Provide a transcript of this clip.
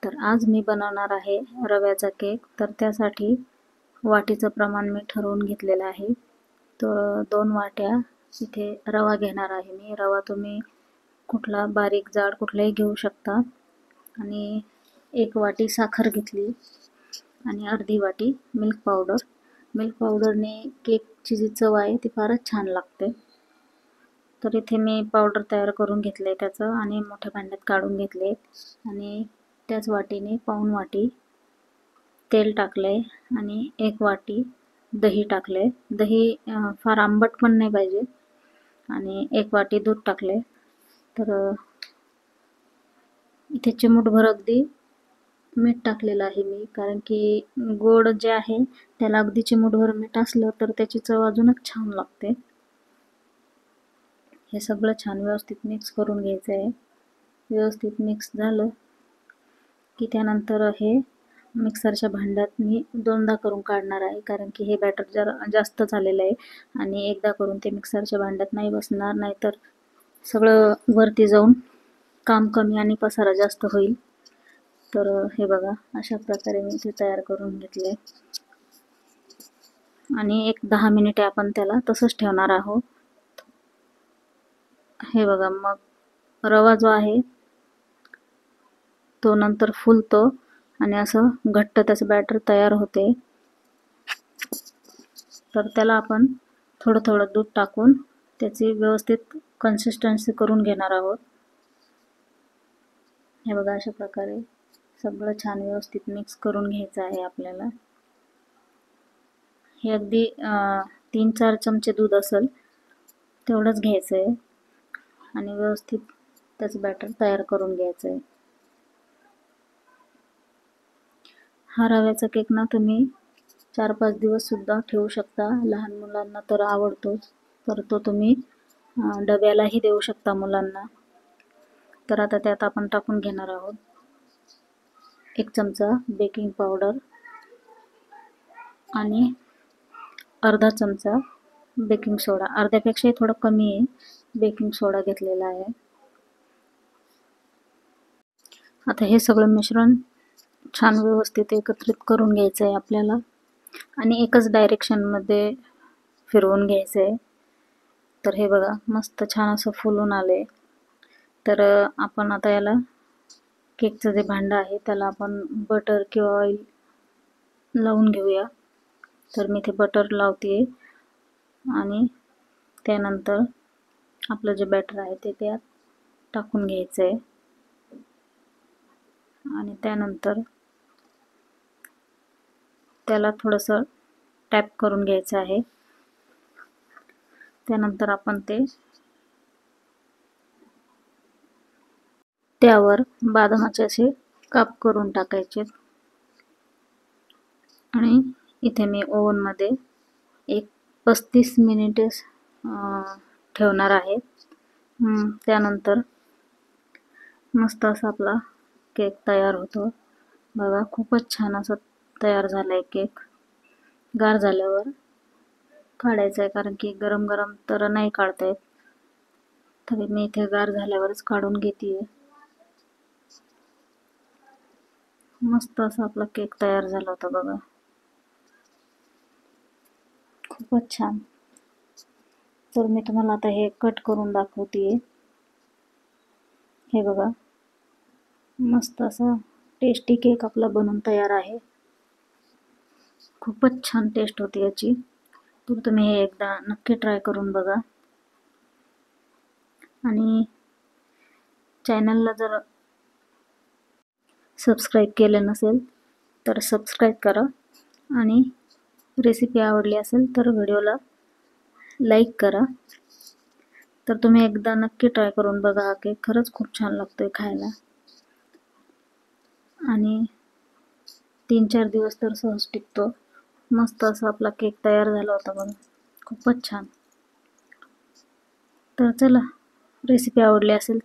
तर आज मी बनवणार आहे रव्याचा केक। तर त्यासाठी वाटीचं प्रमाण मी ठरवून घेतलेलं आहे। तर 2 वाट्या इथे रवा घेणार आहे मी। रवा तुम्ही कुठला बारीक जाड कुठलाही घेऊ शकता। आणि 1 वाटी साखर घेतली आणि अर्धी वाटी मिल्क पावडर। मिल्क पावडरने केकची जी चव आहे ती फारच छान लागते। तर इथे मी पावडर तयार करून घेतले त्याचं आणि मोठ्या भांड्यात काढून घेतले आणि त्याच वाटीने पाऊण वाटी तेल टाकले आणि 1 वाटी दही टाकले। दही फार आंबट पण नाही पाहिजे आणि 1 वाटी दूध टाकले। तर इथे चिमूटभर अगदी मीठ टाकलेलं आहे मी, कारण की गोड जे आहे त्याला अगदी चिमूटभर मीठ असलं तर त्याची चव अजूनच छान लागते। हे सगळं छान व्यवस्थित मिक्स करून घ्यायचं आहे। व्यवस्थित मिक्स झालं की त्यानंतर हे मिक्सरच्या भांड्यात मी 2दा करून काढणार आहे, कारण की हे बॅटर जरा जास्त झालेलं आहे आणि एकदा करून ते मिक्सरच्या भांड्यात नाही बसणार, नाहीतर सगळं वरती जाऊन काम कमी आणि पसारा जास्त होईल। तर हे बघा, अशा प्रकारे मी ते तयार करून घेतले आणि 10 मिनिटे आपण त्याला तसंच ठेवणार आहोत। हे बघा, मग रवा जो आहे तो नंतर फुलतो आणि असं घट्ट त्याचं बॅटर तयार होते। तर त्याला आपण थोडं थोडं दूध टाकून त्याची व्यवस्थित कन्सिस्टन्सी करून घेणार आहोत। हे बघा, अशा प्रकारे सगळं छान व्यवस्थित मिक्स करून घ्यायचं आहे आपल्याला। हे अगदी 3-4 चमचे दूध असेल तेवढंच घ्यायचं आहे आणि व्यवस्थित त्याचं बॅटर तयार करून घ्यायचं आहे। हा रव्याचा केक ना तुम्ही 4-5 दिवस सुद्धा ठेवू शकता। लहान मुलांना तर आवडतोच, तर तो तुम्ही डब्यालाही देऊ शकता मुलांना। तर आता त्यात आपण टाकून घेणार आहोत 1 चमचा बेकिंग पावडर आणि अर्धा चमचा बेकिंग सोडा। अर्ध्यापेक्षाही थोडं कमी आहे बेकिंग सोडा घेतलेला आहे। आता हे सगळं मिश्रण छान व्यवस्थित एकत्रित करून घ्यायचं आहे आपल्याला आणि एकच डायरेक्शनमध्ये फिरवून घ्यायचं आहे। तर हे बघा, मस्त छान असं फुलून आले। तर आपण आता याला केकचं जे भांडं आहे त्याला आपण बटर किंवा ऑइल लावून घेऊया। तर मी इथे बटर लावते आणि त्यानंतर आपलं जे बॅटर आहे ते त्यात टाकून घ्यायचं आहे आणि त्यानंतर त्याला थोडंसं टॅप करून घ्यायचं आहे। त्यानंतर आपण त्यावर बदामाचे असे काप करून टाकायचे आणि इथे मी ओव्हनमध्ये एक 35 मिनिटे ठेवणार आहे। त्यानंतर मस्त असा आपला केक तयार होतो। बघा, खूपच छान असं तयार झालाय केक। गार झाल्यावर काढायचं आहे, कारण की गरम गरम तर नाही काढता येत, तरी मी इथे गार झाल्यावरच काढून घेते। मस्त असा आपला केक तयार झाला होता बघा, खूपच छान। तर मी तुम्हाला आता हे कट करून दाखवते। हे बघा, मस्त असा टेस्टी केक आपला बनून तयार आहे। खूपच छान टेस्ट होती याची। तर तुम्ही हे एकदा नक्की ट्राय करून बघा आणि चॅनलला जर सबस्क्राईब केलं नसेल तर सबस्क्राईब करा आणि रेसिपी आवडली असेल तर व्हिडिओला लाईक करा। तर तुम्ही एकदा नक्की ट्राय करून बघा, हा केक खरंच खूप छान लागतोय खायला आणि 3-4 दिवस तर सहज टिकतो। मस्त असा आपला केक तयार झाला होता बघा, खूपच छान। तर चला, रेसिपी आवडली असेल